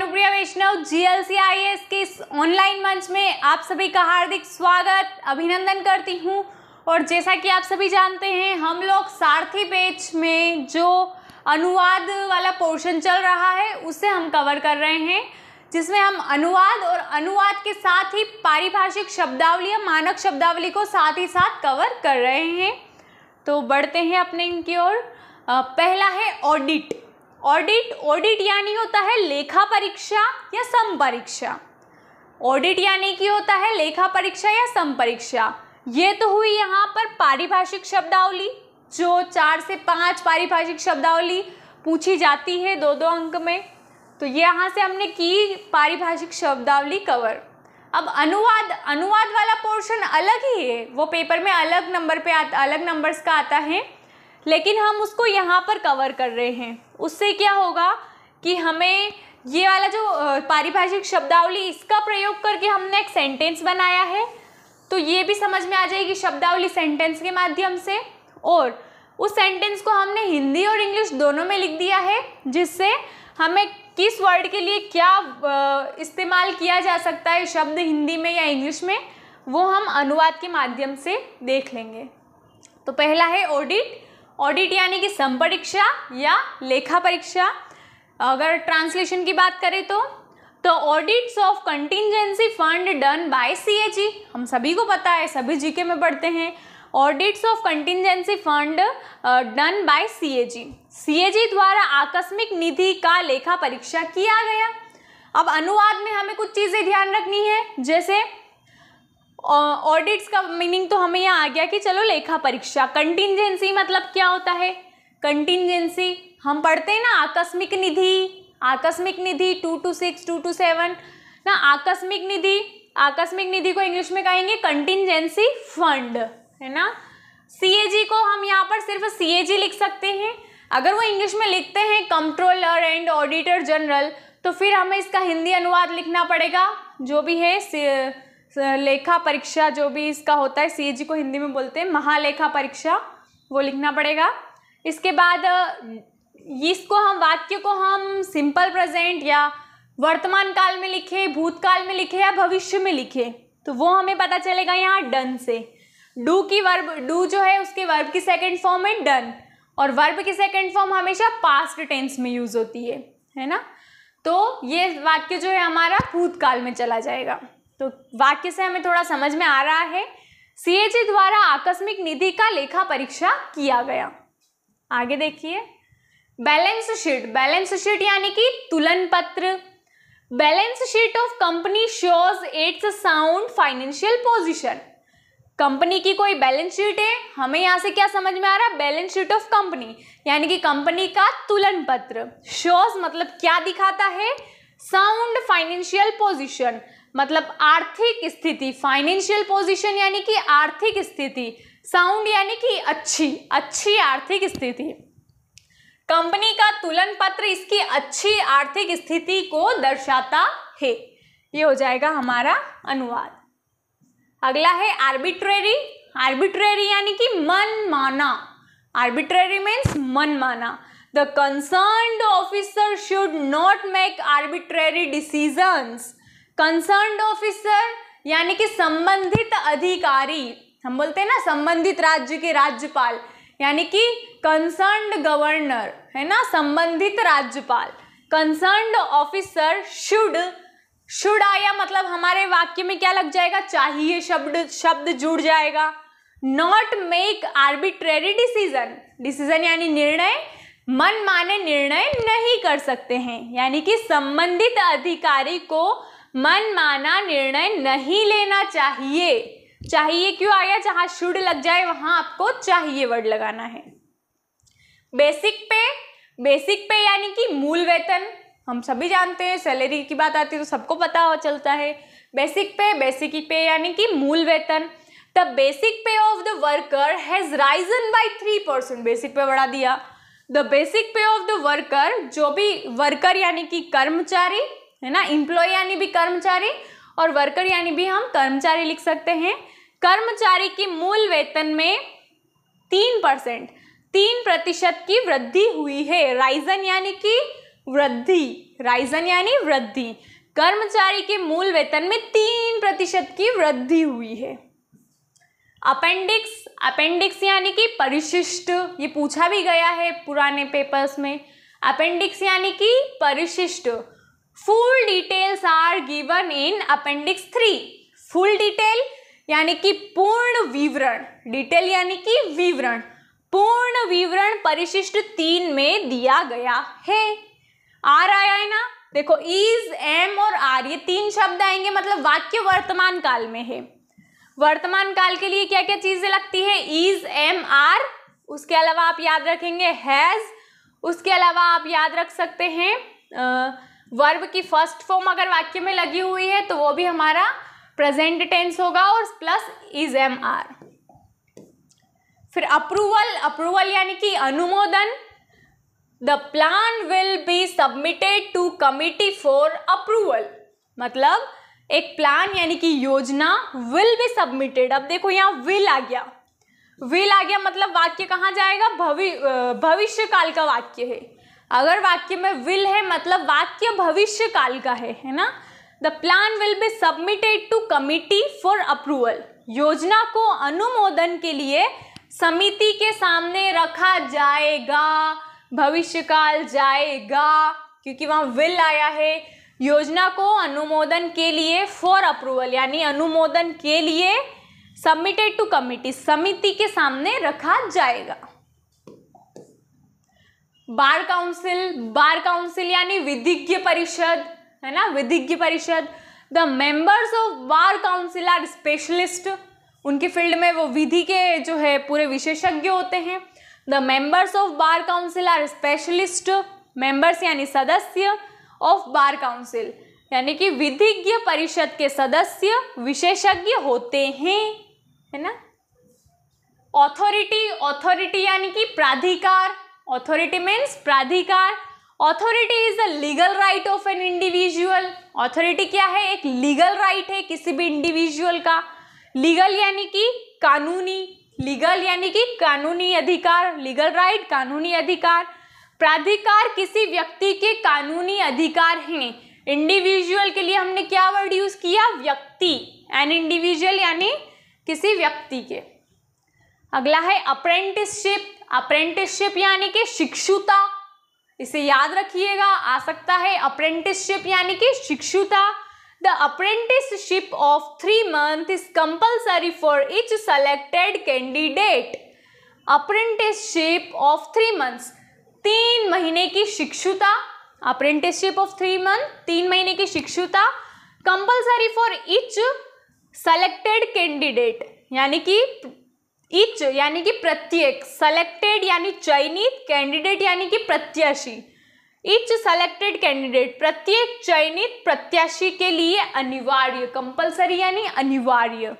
भानुप्रिया वैष्णव GLCIS के इस online मंच में आप सभी का हार्दिक स्वागत अभिनंदन करती हूं। और जैसा कि आप सभी जानते हैं, हम लोग सारथी बैच में जो अनुवाद वाला पोर्शन चल रहा है उसे हम कवर कर रहे हैं, जिसमें हम अनुवाद और अनुवाद के साथ ही पारिभाषिक शब्दावली या मानक शब्दावली को साथ ही साथ कवर कर रहे हैं। तो बढ़ते हैं अपने इनकी ओर। पहला है ऑडिट। ऑडिट यानी होता है लेखा परीक्षा या समपरीक्षा। ऑडिट यानी कि होता है लेखा परीक्षा या समपरीक्षा। ये तो हुई यहाँ पर पारिभाषिक शब्दावली, जो 4 से 5 पारिभाषिक शब्दावली पूछी जाती है 2-2 अंक में। तो ये यहाँ से हमने की पारिभाषिक शब्दावली कवर। अब अनुवाद वाला पोर्शन अलग ही है, वो पेपर में अलग नंबर पे अलग नंबर्स का आता है, लेकिन हम उसको यहाँ पर कवर कर रहे हैं। उससे क्या होगा कि हमें ये वाला जो पारिभाषिक शब्दावली, इसका प्रयोग करके हमने एक सेंटेंस बनाया है, तो ये भी समझ में आ जाएगी शब्दावली सेंटेंस के माध्यम से। और उस सेंटेंस को हमने हिंदी और इंग्लिश दोनों में लिख दिया है, जिससे हमें किस वर्ड के लिए क्या इस्तेमाल किया जा सकता है शब्द हिंदी में या इंग्लिश में, वो हम अनुवाद के माध्यम से देख लेंगे। तो पहला है ऑडिट। ऑडिट यानी कि समपरीक्षा या लेखा परीक्षा। अगर ट्रांसलेशन की बात करें तो audits of contingency fund done by CAG। हम सभी को पता है, सभी जीके में पढ़ते हैं, audits of contingency fund done by CAG। CAG द्वारा आकस्मिक निधि का लेखा परीक्षा किया गया। अब अनुवाद में हमें कुछ चीज़ें ध्यान रखनी है, जैसे ऑडिट्स का मीनिंग तो हमें यहाँ आ गया कि चलो लेखा परीक्षा। कंटिंजेंसी मतलब क्या होता है? कंटिंजेंसी हम पढ़ते हैं ना, आकस्मिक निधि 2 to 6, 2 to 7 ना। आकस्मिक निधि को इंग्लिश में कहेंगे कंटिंजेंसी फंड, है ना। CAG को हम यहाँ पर सिर्फ CAG लिख सकते हैं। अगर वो इंग्लिश में लिखते हैं कंट्रोलर एंड ऑडिटर जनरल, तो फिर हमें इसका हिंदी अनुवाद लिखना पड़ेगा, जो भी है लेखा परीक्षा, जो भी इसका होता है। CAG को हिंदी में बोलते हैं महालेखा परीक्षा, वो लिखना पड़ेगा। इसके बाद इसको हम वाक्य को हम सिंपल प्रेजेंट या वर्तमान काल में लिखे, भूतकाल में लिखे या भविष्य में लिखे, तो वो हमें पता चलेगा यहाँ डन से। डू जो है उसके वर्ब की सेकंड फॉर्म है डन, और वर्ब की सेकंड फॉर्म हमेशा पास्ट टेंस में यूज होती है ना। तो ये वाक्य जो है हमारा भूतकाल में चला जाएगा। तो वाक्य से हमें थोड़ा समझ में आ रहा है, CAG द्वारा आकस्मिक निधि का लेखा परीक्षा किया गया। आगे देखिए, बैलेंस शीट यानी कि तुलन पत्र। Balance sheet of company shows it's sound financial position. Company की कोई बैलेंस शीट है, हमें यहाँ से क्या समझ में आ रहा है? बैलेंस शीट ऑफ कंपनी यानी कि कंपनी का तुलन पत्र। शोज मतलब क्या दिखाता है? साउंड फाइनेंशियल पोजीशन मतलब आर्थिक स्थिति। फाइनेंशियल पोजीशन यानी कि आर्थिक स्थिति। साउंड यानी कि अच्छी आर्थिक स्थिति। कंपनी का तुलन पत्र इसकी अच्छी आर्थिक स्थिति को दर्शाता है। ये हो जाएगा हमारा अनुवाद। अगला है आर्बिट्रेरी। आर्बिट्रेरी यानी कि मनमाना। आर्बिट्रेरी मीन्स मनमाना। The concerned officer should not make arbitrary decisions. Concerned officer यानी कि संबंधित अधिकारी, हम बोलते हैं ना संबंधित राज्य के राज्यपाल, यानी कि कंसर्न्ड गवर्नर, है ना, संबंधित राज्यपाल। कंसर्न्ड ऑफिसर शुड आया मतलब हमारे वाक्य में क्या लग जाएगा? चाहिए शब्द जुड़ जाएगा। नॉट मेक आर्बिट्रेरी डिसीजन यानी निर्णय, मनमाने निर्णय नहीं कर सकते हैं, यानी कि संबंधित अधिकारी को मनमाना निर्णय नहीं लेना चाहिए क्यों आया? जहां शुड लग जाए वहां आपको चाहिए वर्ड लगाना है। बेसिक पे यानी कि मूल वेतन। हम सभी जानते हैं, सैलरी की बात आती है तो सबको पता चलता है। बेसिक पे यानी कि मूल वेतन। द बेसिक पे of the worker has risen bye 3%। Basic पे बढ़ा दिया। द बेसिक पे ऑफ द वर्कर, जो भी वर्कर यानी कि कर्मचारी, है ना, एम्प्लॉय यानी भी कर्मचारी, और वर्कर यानी भी हम कर्मचारी लिख सकते हैं। कर्मचारी की मूल वेतन में 3% की वृद्धि हुई है। राइजन यानी कि वृद्धि, राइजन यानी वृद्धि, कर्मचारी के मूल वेतन में 3% की वृद्धि हुई है। अपेंडिक्स, अपेंडिक्स यानी कि परिशिष्ट, ये पूछा भी गया है पुराने पेपर्स में। अपेंडिक्स यानी कि परिशिष्ट। Full details are given in appendix 3। Full detail यानी कि पूर्ण विवरण, डिटेल यानी कि विवरण, पूर्ण विवरण परिशिष्ट 3 में दिया गया है। आर आया है ना, देखो इज, एम और आर, ये 3 शब्द आएंगे, मतलब वाक्य वर्तमान काल में है। वर्तमान काल के लिए क्या क्या चीजें लगती है? इज, एम, आर, उसके अलावा आप याद रखेंगे हैज, उसके अलावा आप याद रख सकते हैं वर्ब की फर्स्ट फॉर्म अगर वाक्य में लगी हुई है तो वो भी हमारा प्रेजेंट टेंस होगा, और प्लस इज, एम, आर। फिर अप्रूवल, अप्रूवल यानी कि अनुमोदन। The plan will be submitted to committee for approval, मतलब एक प्लान यानी कि योजना विल बी सबमिटेड। अब देखो यहाँ विल आ गया, विल आ गया मतलब वाक्य कहाँ जाएगा? भविष्य काल का वाक्य है। अगर वाक्य में विल है मतलब वाक्य भविष्य काल का है ना। The plan will be submitted to committee for approval, योजना को अनुमोदन के लिए समिति के सामने रखा जाएगा। भविष्य काल जाएगा क्योंकि वहां विल आया है। योजना को अनुमोदन के लिए फॉर अप्रूवल यानी अनुमोदन के लिए, सबमिटेड टू कमिटी, समिति के सामने रखा जाएगा। बार काउंसिल, बार काउंसिल यानी विधिज्ञ परिषद, है ना, विधिज्ञ परिषद। The members of bar council are specialist, उनके फील्ड में वो विधि के जो है पूरे विशेषज्ञ होते हैं। The members of bar council are specialist, members यानी सदस्य, ऑफ बार काउंसिल यानी कि विधिज्ञ परिषद के सदस्य विशेषज्ञ होते हैं, है ना। ऑथोरिटी, ऑथोरिटी यानी कि प्राधिकार, ऑथोरिटी मीन्स प्राधिकार। Authority is the legal right of an individual, authority क्या है? एक लीगल राइट है किसी भी इंडिविजुअल का। लीगल यानी कि कानूनी, लीगल यानी कि कानूनी अधिकार, लीगल राइट कानूनी अधिकार। प्राधिकार किसी व्यक्ति के कानूनी अधिकार हैं। इंडिविजुअल के लिए हमने क्या वर्ड यूज किया? व्यक्ति, एन इंडिविजुअल यानी किसी व्यक्ति के। अगला है अप्रेंटिसशिप, अप्रेंटिसशिप यानी कि शिक्षुता, इसे याद रखिएगा, आ सकता है। अप्रेंटिसशिप यानी कि शिक्षुता। The apprenticeship of 3 months is compulsory for each selected candidate. Apprenticeship of 3 months, 3 महीने की शिक्षुता। Apprenticeship of 3 months, 3 महीने की शिक्षुता। Compulsory for each selected candidate, यानी कि each यानी कि प्रत्येक, selected यानी चयनित, candidate यानी कि प्रत्याशी। Each selected candidate, प्रत्येक चयनित प्रत्याशी के लिए अनिवार्य, कंपलसरी यानी अनिवार्य,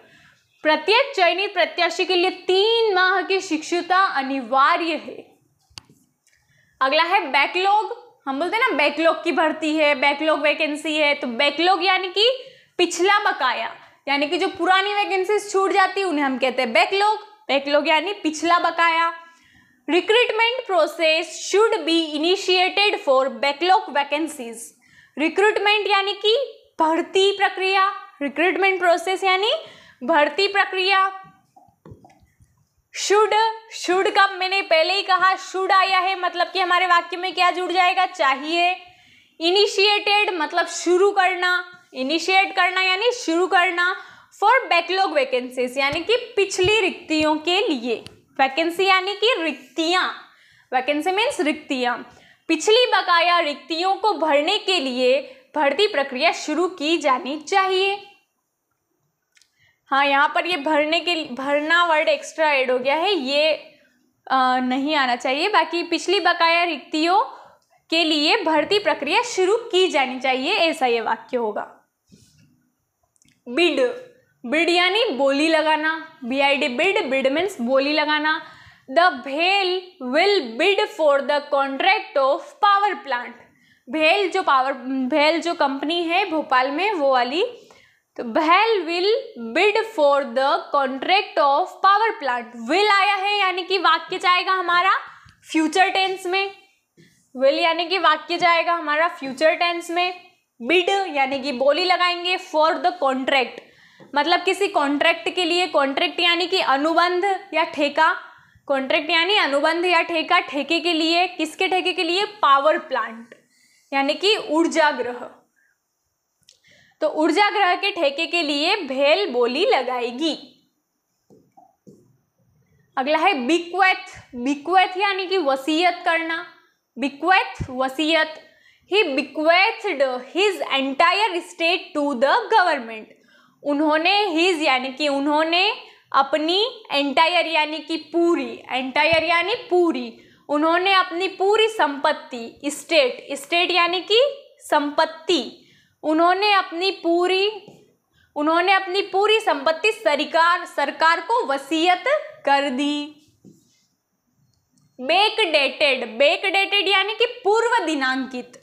प्रत्येक चयनित प्रत्याशी के लिए 3 माह की शिक्षुता अनिवार्य है। अगला है बैकलॉग, हम बोलते हैं ना बैकलॉग की भर्ती है, बैकलॉग वैकेंसी है, तो बैकलॉग यानी कि पिछला बकाया, यानी कि जो पुरानी वैकेंसीज छूट जाती है उन्हें हम कहते हैं बैकलॉग। बैकलॉग यानी पिछला बकाया। Recruitment process should be initiated for backlog vacancies. Recruitment यानी कि भर्ती प्रक्रिया, रिक्रूटमेंट प्रोसेस यानी भर्ती प्रक्रिया। शुड, शुड का मैंने पहले ही कहा, शुड आया है मतलब कि हमारे वाक्य में क्या जुड़ जाएगा? चाहिए। इनिशिएटेड मतलब शुरू करना, इनिशिएट करना यानी शुरू करना। फॉर बैकलॉग वैकेंसीज यानी कि पिछली रिक्तियों के लिए, वैकेंसी यानी कि रिक्तियां, वैकेंसी मीन्स रिक्तियां। पिछली बकाया रिक्तियों को भरने के लिए भर्ती प्रक्रिया शुरू की जानी चाहिए। हाँ, यहाँ पर ये भरने के, भरना वर्ड एक्स्ट्रा ऐड हो गया है, ये नहीं आना चाहिए। बाकी पिछली बकाया रिक्तियों के लिए भर्ती प्रक्रिया शुरू की जानी चाहिए, ऐसा ये वाक्य होगा। बिड, बिड यानी बोली लगाना, BID बिड, बिड मीन्स बोली लगाना। द भेल will bid for the contract of power plant. भेल जो भेल जो कंपनी है भोपाल में वो वाली, तो भेल will bid for the contract of power plant. Will आया है यानी कि वाक्य जाएगा हमारा फ्यूचर टेंस में। विल यानी कि वाक्य जाएगा हमारा फ्यूचर टेंस में। बिड यानी कि बोली लगाएंगे फॉर द कॉन्ट्रैक्ट, मतलब किसी कॉन्ट्रैक्ट के लिए। कॉन्ट्रैक्ट यानी कि अनुबंध या ठेका, कॉन्ट्रैक्ट यानी अनुबंध या ठेका। ठेके के लिए, किसके ठेके के लिए? पावर प्लांट यानी कि ऊर्जा ग्रह। तो ऊर्जा ग्रह के ठेके के लिए भेल बोली लगाएगी। अगला है बिक्वेथ। बिक्वेथ यानी कि वसीयत करना। बिक्वेथ वसीयत। He bequeathed his entire estate to the government. उन्होंने, हिज यानी कि उन्होंने, अपनी, एंटायर यानी कि पूरी, एंटायर यानी पूरी, उन्होंने अपनी पूरी संपत्ति, स्टेट, स्टेट यानी कि संपत्ति, उन्होंने अपनी पूरी संपत्ति सरकार को वसीयत कर दी। बैकडेटेड। बैकडेटेड यानी कि पूर्व दिनांकित।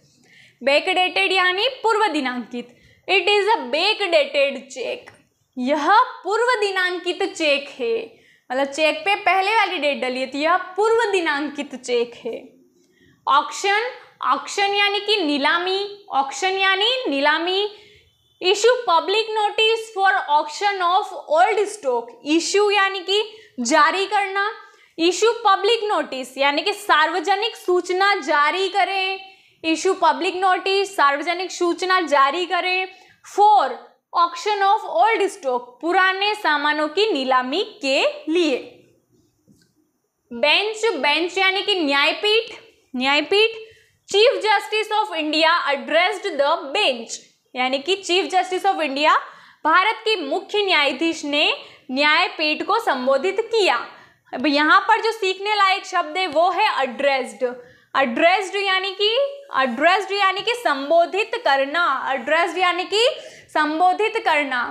बैकडेटेड यानी पूर्व दिनांकित। It is a backdated cheque. यह पूर्व दिनांकित चेक है, मतलब चेक पे पहले वाली डेट डली है, तो यह पूर्व दिनांकित चेक है। ऑक्शन। ऑक्शन यानी कि नीलामी। ऑक्शन यानी नीलामी। Issue public notice for auction of old stock. Issue यानी कि जारी करना। इशू पब्लिक नोटिस यानी कि सार्वजनिक सूचना जारी करें। इशू पब्लिक नोटिस, सार्वजनिक सूचना जारी करें। For auction of old stock, पुराने सामानों की नीलामी के लिए। बेंच। बेंच यानी कि न्यायपीठ। न्यायपीठ। Chief justice of India addressed the bench, यानी कि chief justice of India, Bharat के मुख्य न्यायाधीश ने न्यायपीठ को संबोधित किया। अब यहाँ पर जो सीखने लायक शब्द है वो है एड्रेस्ड। एड्रेस्ड यानी कि संबोधित करना। एड्रेस्ड यानी कि संबोधित करना।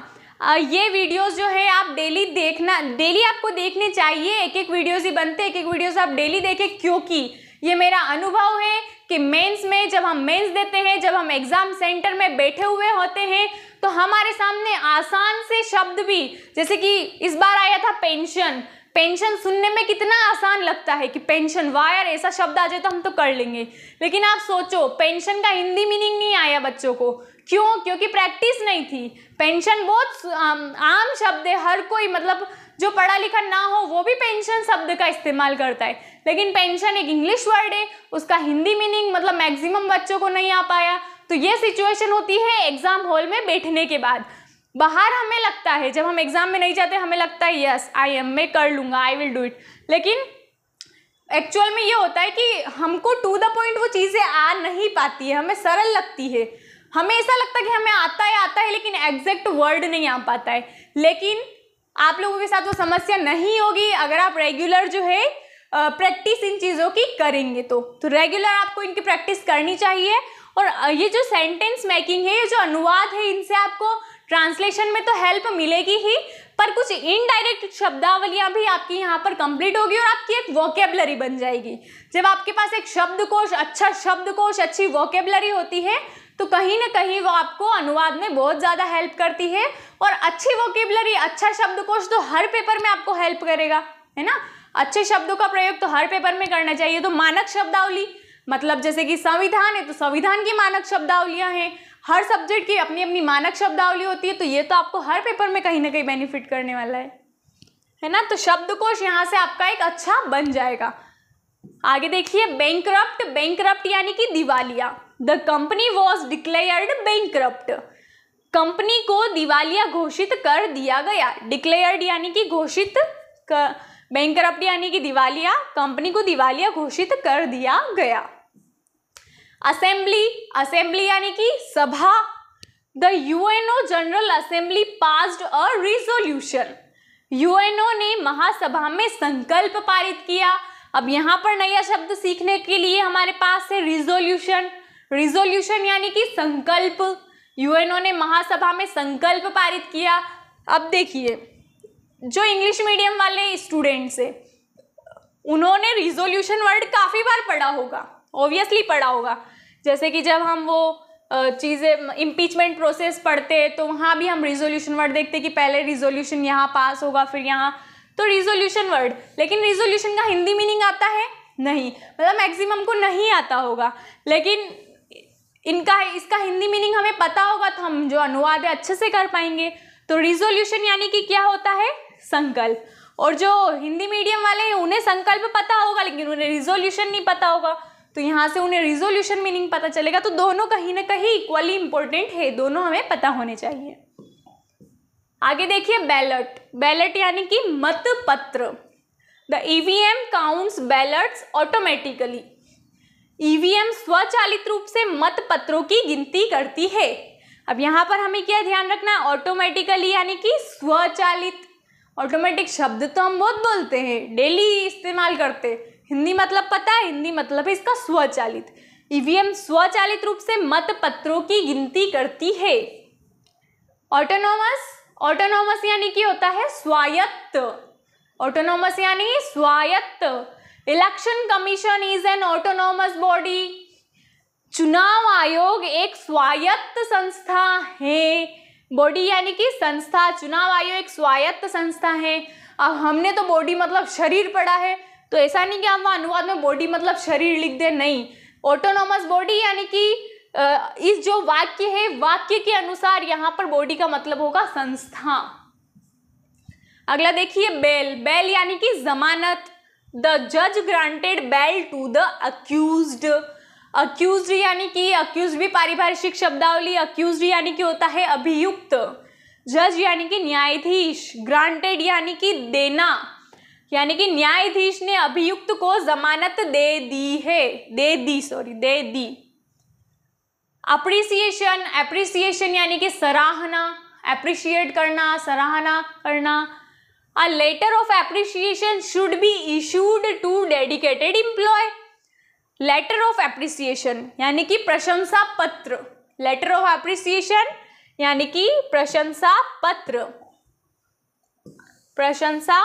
ये वीडियोस जो है आप डेली देखना, डेली आपको देखने चाहिए। एक एक वीडियोस ही बनते हैं, एक एक वीडियोस आप डेली देखें, क्योंकि ये मेरा अनुभव है कि मेंस में जब हम मेंस देते हैं, जब हम एग्जाम सेंटर में बैठे हुए होते हैं, तो हमारे सामने आसान से शब्द भी, जैसे कि इस बार आया था पेंशन। पेंशन सुनने में कितना आसान लगता है कि पेंशन, वाह यार ऐसा शब्द आ जाए तो हम तो कर लेंगे। लेकिन आप सोचो, पेंशन का हिंदी मीनिंग नहीं आया बच्चों को। क्यों? क्योंकि प्रैक्टिस नहीं थी। पेंशन बहुत आम शब्द है, हर कोई, मतलब जो पढ़ा लिखा ना हो वो भी पेंशन शब्द का इस्तेमाल करता है। लेकिन पेंशन एक इंग्लिश वर्ड है, उसका हिंदी मीनिंग मतलब मैक्सिमम बच्चों को नहीं आ पाया। तो ये सिचुएशन होती है एग्जाम हॉल में बैठने के बाद। बाहर हमें लगता है, जब हम एग्जाम में नहीं जाते, हमें लगता है यस मैं कर लूंगा, आई विल डू इट। लेकिन एक्चुअल में ये होता है कि हमको टू द पॉइंट वो चीज़ें आ नहीं पाती है, हमें सरल लगती है। हमें ऐसा लगता है कि हमें आता है, लेकिन एग्जैक्ट वर्ड नहीं आ पाता है। लेकिन आप लोगों के साथ वो समस्या नहीं होगी अगर आप रेगुलर जो है प्रैक्टिस इन चीज़ों की करेंगे। तो रेगुलर आपको इनकी प्रैक्टिस करनी चाहिए। और ये जो सेंटेंस मेकिंग है, ये जो अनुवाद है, इनसे आपको ट्रांसलेशन में तो हेल्प मिलेगी ही, पर कुछ इनडायरेक्ट शब्दावलियां भी आपकी यहाँ पर कंप्लीट होगी और आपकी एक वोकेबलरी बन जाएगी। जब आपके पास एक शब्दकोश, अच्छा शब्दकोश, अच्छी वोकेबलरी होती है, तो कहीं ना कहीं वो आपको अनुवाद में बहुत ज़्यादा हेल्प करती है। और अच्छी वोकेबलरी, अच्छा शब्दकोश तो हर पेपर में आपको हेल्प करेगा, है ना। अच्छे शब्दों का प्रयोग तो हर पेपर में करना चाहिए। तो मानक शब्दावली, मतलब जैसे कि संविधान है तो संविधान की मानक शब्दावलियां हैं। हर सब्जेक्ट की अपनी अपनी मानक शब्दावली होती है। तो ये तो आपको हर पेपर में कहीं ना कहीं बेनिफिट करने वाला है ना। तो शब्दकोश यहाँ से आपका एक अच्छा बन जाएगा। आगे देखिए, बैंकरप्ट। बैंकरप्ट यानी कि दिवालिया। The company was declared bankrupt. Company को दिवालिया घोषित कर दिया गया। डिक्लेयर्ड यानी कि घोषित, बैंकरप्ट यानी कि दिवालिया, कंपनी को दिवालिया घोषित कर दिया गया। असेंबली। असेंबली यानी कि सभा। The UNO general assembly passed a resolution. UNO ने महासभा में संकल्प पारित किया। अब यहाँ पर नया शब्द सीखने के लिए हमारे पास है रिजोल्यूशन। रिजोल्यूशन यानी कि संकल्प। यूएनओ ने महासभा में संकल्प पारित किया। अब देखिए, जो इंग्लिश मीडियम वाले स्टूडेंट्स हैं, उन्होंने रिजोल्यूशन वर्ड काफ़ी बार पढ़ा होगा, ऑब्वियसली पढ़ा होगा। जैसे कि जब हम वो चीज़ें इम्पीचमेंट प्रोसेस पढ़ते हैं तो वहाँ भी हम रिजोल्यूशन वर्ड देखते हैं कि पहले रिजोल्यूशन यहाँ पास होगा, फिर यहाँ, तो रिजोल्यूशन वर्ड। लेकिन रिजोल्यूशन का हिंदी मीनिंग आता है? नहीं, मतलब मैक्सिमम को नहीं आता होगा, लेकिन इसका हिंदी मीनिंग हमें पता होगा तो हम जो अनुवाद है अच्छे से कर पाएंगे। तो रिजोल्यूशन यानी कि क्या होता है, संकल्प। और जो हिंदी मीडियम वाले हैं उन्हें संकल्प पता होगा लेकिन उन्हें रिजोल्यूशन नहीं पता होगा, तो यहाँ से उन्हें रिजोल्यूशन मीनिंग पता चलेगा। तो दोनों कहीं ना कहीं इक्वली इंपॉर्टेंट है, दोनों हमें पता होने चाहिए। आगे देखिए बैलेट। बैलेट यानी कि मत पत्र। The EVM counts ballets automatically. EVM स्वचालित रूप से मत पत्रों की गिनती करती है। अब यहाँ पर हमें क्या ध्यान रखना है, ऑटोमेटिकली यानी कि स्वचालित। ऑटोमेटिक शब्द तो हम बहुत बोलते हैं, डेली इस्तेमाल करते हैं, हिंदी मतलब पता है, हिंदी मतलब है इसका स्वचालित। ईवीएम स्वचालित रूप से मत पत्रों की गिनती करती है। ऑटोनोमस। ऑटोनोमस यानी कि होता है स्वायत्त। ऑटोनोमस यानी स्वायत्त। Election commission is an autonomous body. चुनाव आयोग एक स्वायत्त संस्था है। बॉडी यानी कि संस्था, चुनाव आयोग एक स्वायत्त संस्था है। अब हमने तो बॉडी मतलब शरीर पढ़ा है, तो ऐसा नहीं कि हम अनुवाद में बॉडी मतलब शरीर लिख दे, नहीं। ऑटोनोमस बॉडी यानी कि इस जो वाक्य है, वाक्य के अनुसार यहाँ पर बॉडी का मतलब होगा संस्था। अगला देखिए बेल। बेल यानी कि जमानत। द जज granted bail to the accused. Accused यानी कि, अक्यूज्ड भी पारिभाषिक शब्दावली, अक्यूज्ड यानी कि होता है अभियुक्त। जज यानी कि न्यायाधीश। ग्रांटेड यानी कि देना, यानी कि न्यायाधीश ने अभियुक्त को जमानत दे दी। अप्रिसिएशन। एप्रिसिएशन यानी कि सराहना, एप्रिशिएट करना, सराहना करना। A letter of appreciation should be issued to dedicated employee. Letter of appreciation यानी कि प्रशंसा पत्र। Letter of appreciation यानी कि प्रशंसा पत्र। प्रशंसा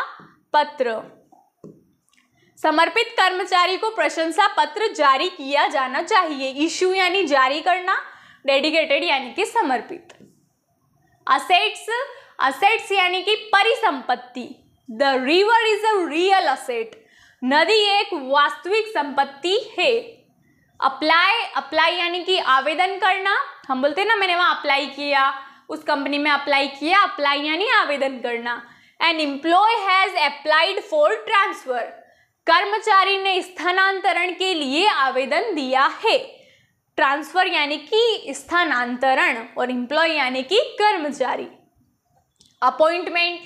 पत्र। समर्पित कर्मचारी को प्रशंसा पत्र जारी किया जाना चाहिए। इशू यानी जारी करना, डेडिकेटेड यानी कि समर्पित। असेट्स। असेट्स यानी कि परिसंपत्ति। The river is a real asset. नदी एक वास्तविक संपत्ति है। अप्लाई। अप्लाई यानी कि आवेदन करना, हम बोलते हैं ना मैंने वहां अप्लाई किया, उस कंपनी में अप्लाई किया। अप्लाई यानी आवेदन करना। An employ has applied for transfer. कर्मचारी ने स्थानांतरण के लिए आवेदन दिया है। ट्रांसफर यानी कि स्थानांतरण और एम्प्लॉय यानी कि कर्मचारी। अपॉइंटमेंट।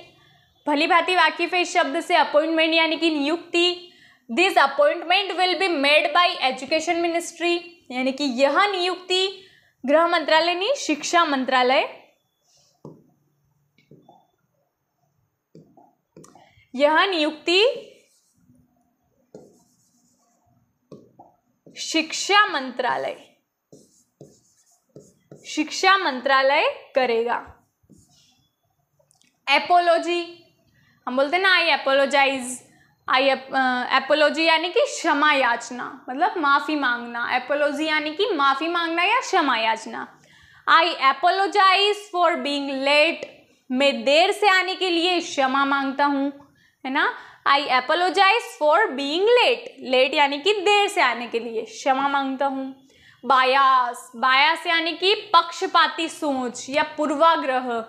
भली भांति वाकिफ है इस शब्द से। अपॉइंटमेंट यानी कि नियुक्ति। This appointment will be made by education ministry, यानी कि यह नियुक्ति गृह मंत्रालय नहीं, शिक्षा मंत्रालय, यह नियुक्ति शिक्षा मंत्रालय करेगा। एपोलॉजी, हम बोलते हैं ना आई एपोलोजाइज। एपोलॉजी यानी कि क्षमा याचना, मतलब माफी मांगना। एपोलॉजी यानी कि माफी मांगना या क्षमा याचना। आई एपोलोजाइज फॉर बीइंग लेट। मैं देर से आने के लिए क्षमा मांगता हूँ, है ना। I apologise for being late. Late यानी कि देर से आने के लिए क्षमा मांगता हूँ। बायास। बायास यानी कि पक्षपाती सोच या पूर्वाग्रह,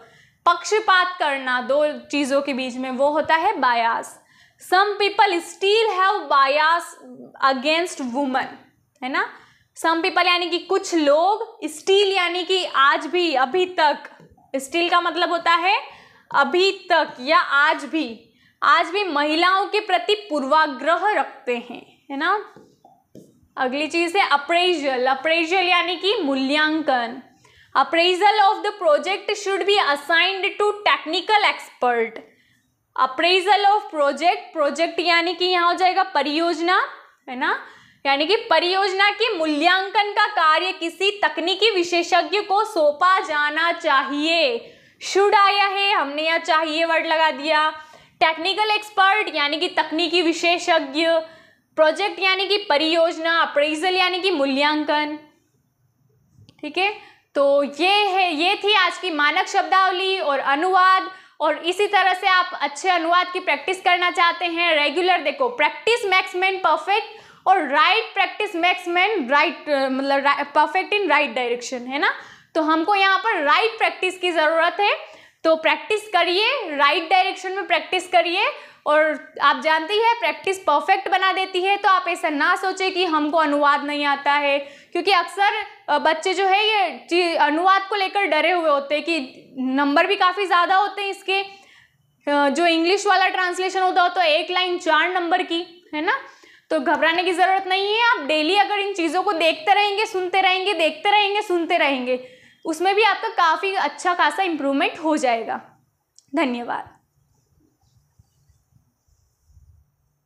पक्षपात करना दो चीजों के बीच में, वो होता है bias. Some people still have bias against woman, है ना। सम पीपल यानी कि कुछ लोग, स्टिल यानी कि आज भी, अभी तक। स्टिल का मतलब होता है अभी तक या आज भी महिलाओं के प्रति पूर्वाग्रह रखते हैं, है ना। अगली चीज है अप्रेजल। अप्रेजल यानी कि मूल्यांकन। Appraisal of the project should be assigned to technical expert. Appraisal of project. Project यानी कि यहाँ हो जाएगा परियोजना, है ना, यानी कि परियोजना के मूल्यांकन का कार्य किसी तकनीकी विशेषज्ञ को सौंपा जाना चाहिए। शुड आया है, हमने यहाँ चाहिए वर्ड लगा दिया। टेक्निकल एक्सपर्ट यानी कि तकनीकी विशेषज्ञ। प्रोजेक्ट यानी कि परियोजना। अप्रेजल यानी कि मूल्यांकन। ठीक है, तो ये थी आज की मानक शब्दावली और अनुवाद। और इसी तरह से आप अच्छे अनुवाद की प्रैक्टिस करना चाहते हैं रेगुलर, देखो प्रैक्टिस मेक्स मैन परफेक्ट और right practice makes man right, मतलब परफेक्ट इन राइट डायरेक्शन, है ना। तो हमको यहाँ पर राइट प्रैक्टिस की ज़रूरत है, तो प्रैक्टिस करिए, राइट डायरेक्शन में प्रैक्टिस करिए। और आप जानती है प्रैक्टिस परफेक्ट बना देती है, तो आप ऐसा ना सोचें कि हमको अनुवाद नहीं आता है, क्योंकि अक्सर बच्चे जो है ये अनुवाद को लेकर डरे हुए होते हैं कि नंबर भी काफ़ी ज़्यादा होते हैं इसके। जो इंग्लिश वाला ट्रांसलेशन होता है तो 1 लाइन 4 नंबर की, है ना। तो घबराने की ज़रूरत नहीं है, आप डेली अगर इन चीज़ों को देखते रहेंगे, सुनते रहेंगे, देखते रहेंगे, सुनते रहेंगे, उसमें भी आपका काफ़ी अच्छा खासा इम्प्रूवमेंट हो जाएगा। धन्यवाद।